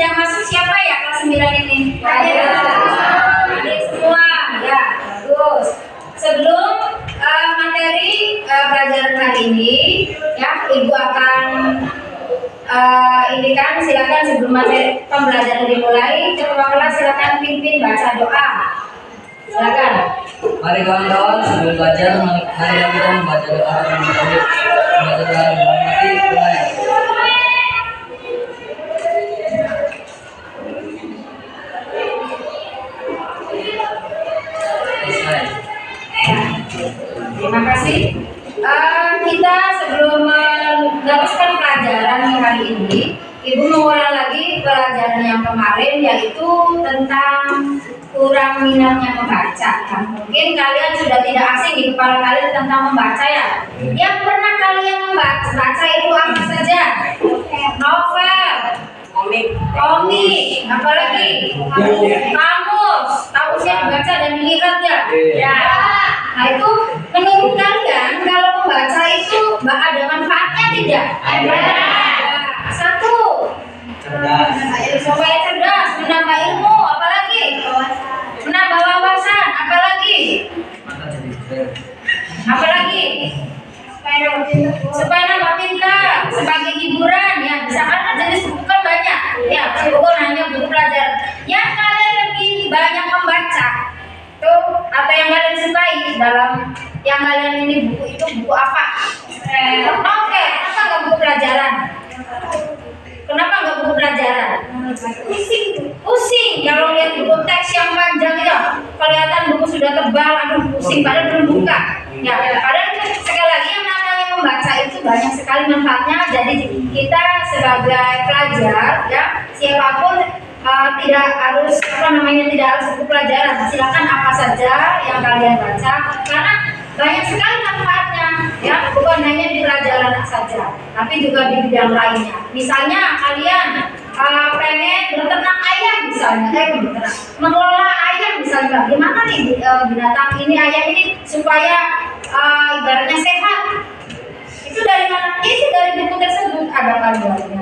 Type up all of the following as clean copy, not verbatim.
yang masuk siapa ya kelas 9 ini? Adik semua ya, bagus. Sebelum materi pelajaran hari ini ya, Ibu akan ini kan silakan sebelum materi pembelajaran dimulai, ketua kelas silakan pimpin baca doa. Silakan. Mari kawan-kawan sebelum belajar, mari kita membaca doa dan membaca doa dalam hati. Mulai. Terima kasih. Kita sebelum meneruskan pelajaran hari ini, Ibu mengulang lagi pelajaran yang kemarin, yaitu tentang kurang minatnya membaca. Mungkin kalian sudah tidak asing di kepala kalian tentang membaca ya. Yang pernah kalian membaca itu apa saja? Novel, komik, apalagi kamus. Kamusnya dibaca dan dilihat ya. Ya. Nah itu menurut kalian kalau membaca itu ada manfaatnya tidak? Ada. Satu, supaya cerdas, menambah ilmu, apalagi menambah wawasan, apalagi supaya nambah pintar, sebagai hiburan ya. Bisa karena jenis buku kan banyak ya, buku hanya buku pelajaran. Yang kalian lebih banyak membaca tuh atau yang kalian sukai dalam yang kalian ini buku itu buku apa? Novel. Kenapa nggak buku pelajaran? Kenapa nggak buku pelajaran? Pusing kalau lihat buku teks yang panjang ya, kelihatan buku sudah tebal, aduh pusing, padahal belum buka ya. Padahal sekali lagi yang namanya membaca itu banyak sekali manfaatnya. Jadi kita sebagai pelajar ya, siapapun tidak harus tidak harus buku pelajaran, silakan apa saja yang kalian baca karena banyak sekali manfaatnya ya, bukan hanya di pelajaran saja tapi juga di bidang lainnya. Misalnya kalian pengen beternak ayam misalnya, mengelola ayam misalnya, gimana nih binatang ini, ayam ini supaya ibaratnya sehat, itu dari mana? Itu dari buku tersebut ada panduannya.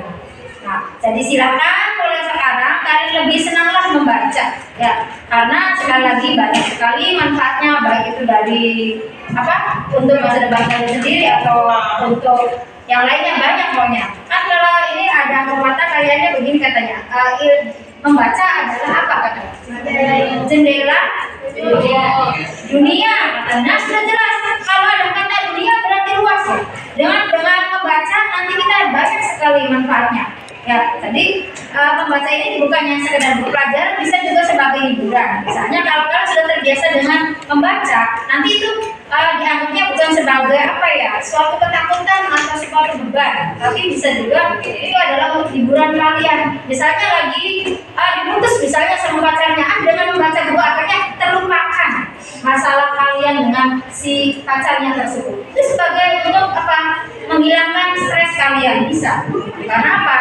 Nah, jadi silakan mulai sekarang kalian lebih senanglah membaca ya, karena sekali lagi banyak sekali manfaatnya, baik itu dari untuk masa depan kalian sendiri atau untuk yang lainnya, banyak pokoknya. Kan kalau ini ada pepatah kayaknya begini katanya, membaca adalah apa katanya? Jendela dunia. Nah sudah jelas kalau ada kata dunia berarti luas ya. Dengan membaca nanti kita banyak sekali manfaatnya. Ya, jadi membaca ini bukan yang sekedar buku pelajaran, bisa juga sebagai hiburan. Misalnya kalau kalian sudah terbiasa dengan membaca, nanti itu dianggapnya bukan sebagai suatu ketakutan atau suatu beban, tapi bisa juga itu adalah untuk hiburan kalian. Misalnya lagi diputus misalnya sama pacarnya, dengan membaca buku akhirnya terlupakan masalah kalian dengan si pacarnya tersebut. Itu sebagai untuk menghilangkan stres kalian, bisa. Karena apa?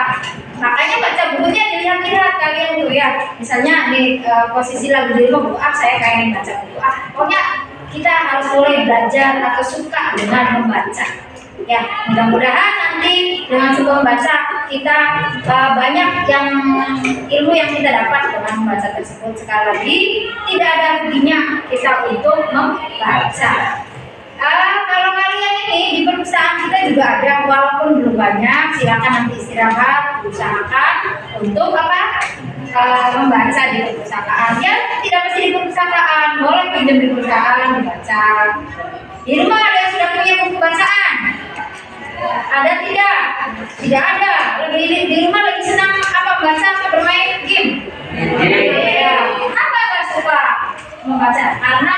Makanya baca bukunya dilihat-lihat kalian tuh ya. Misalnya di posisi lagi di rumah, saya pengen baca buku pokoknya kita harus mulai belajar atau suka dengan membaca ya. Mudah-mudahan nanti dengan suka membaca kita banyak yang ilmu yang kita dapat dengan membaca tersebut. Sekali lagi tidak ada ruginya kita untuk membaca. Kalau kalian ini di perusahaan kita juga ada, walaupun belum banyak, silakan nanti istirahat, usahakan untuk membaca di perpustakaan. Ya tidak mesti di perpustakaan, boleh pinjam di perusahaan dibaca. Di rumah ada yang sudah punya buku bacaan? Ada tidak? Tidak ada. Lebih di rumah lagi senang baca atau bermain game? Ya. Kenapa nggak suka membaca? Karena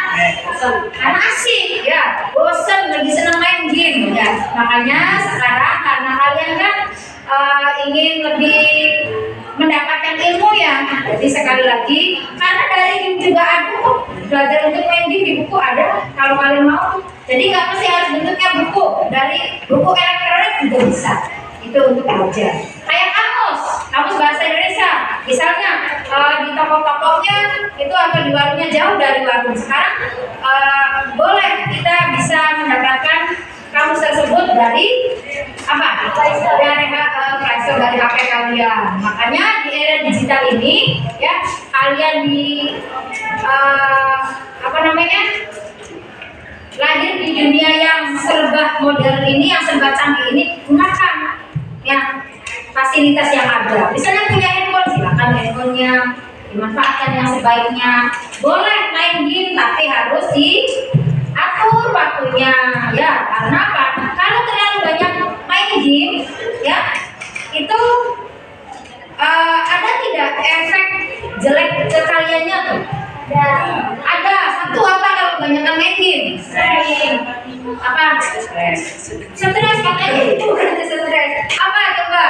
asik ya, bosan, lagi senang main game ya. Makanya sekarang karena kalian kan ingin lebih mendapatkan ilmu ya, jadi sekali lagi karena dari game juga ada kok, belajar untuk main game di buku ada kalau kalian mau. Jadi nggak mesti harus bentuknya buku, dari buku elektronik juga bisa, itu untuk belajar. Kayak kamus bahasa Indonesia misalnya, di toko-tokonya itu atau di warungnya jauh dari warung. Sekarang boleh kita bisa mendapatkan kamus tersebut dari apa? Dari Play Store dari HP kalian. Makanya di era digital ini ya kalian apa namanya? Lahir di dunia yang serba modern ini, yang serba canggih ini, gunakan ya fasilitas yang ada. Misalnya punya handphone, silakan handphonenya dimanfaatkan yang sebaiknya. Boleh main game tapi harus diatur waktunya ya. Karena apa? Kalau terlalu banyak main game ya itu ada tidak efek jelek ke kaliannya tuh? Ada. Satu apa kalau kebanyakan main game? Apa? Stres katanya itu bukan stres. Apa coba?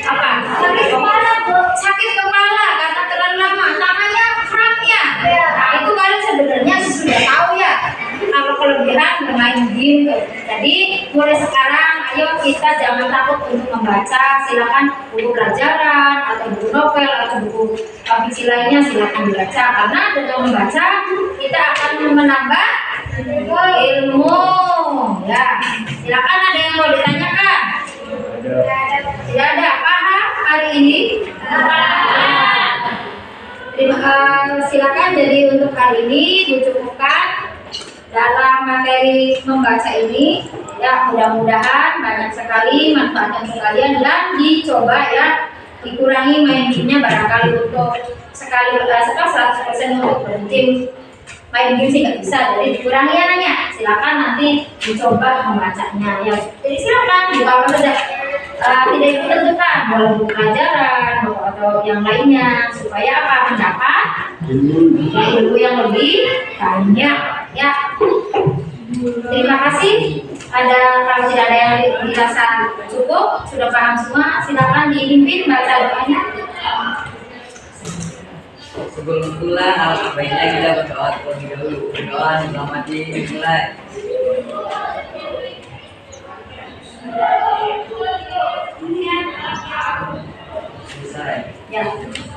Apa? Sakit kepala, sakit kepala karena terlalu lama. Namanya crampnya. Nah, itu kalian sebenarnya sudah tahu ya. Kalau kelebihan bermain game tuh. Jadi mulai sekarang ayo kita jangan takut untuk membaca. Silakan buku pelajaran atau buku novel atau buku fiksi lainnya silakan dibaca, karena dengan membaca kita akan menambah ilmu ya. Silakan, ada yang mau ditanyakan? Tidak ada. Paham hari ini? Silakan. Jadi untuk hari ini dicukupkan dalam materi membaca ini ya. Mudah-mudahan banyak sekali manfaatnya untuk kalian dan dicoba ya. Dikurangi main gamenya, barangkali untuk sekali 100% untuk berhenti main game sih nggak bisa, jadi dikurangi ya nanya. Silakan nanti dicoba membacanya ya. Jadi silakan dibawa saja, tidak ditentukan boleh buku pelajaran atau yang lainnya, supaya apa? Mendapat ilmu yang lebih banyak ya. Terima kasih. Kalau tidak ada yang dirasa cukup, sudah paham semua, silakan dipimpin baca doanya. Sebelum pulang, alangkah baiknya kita berdoa terlebih dahulu. Berdoa selamat dimulai. Selesai. Ya.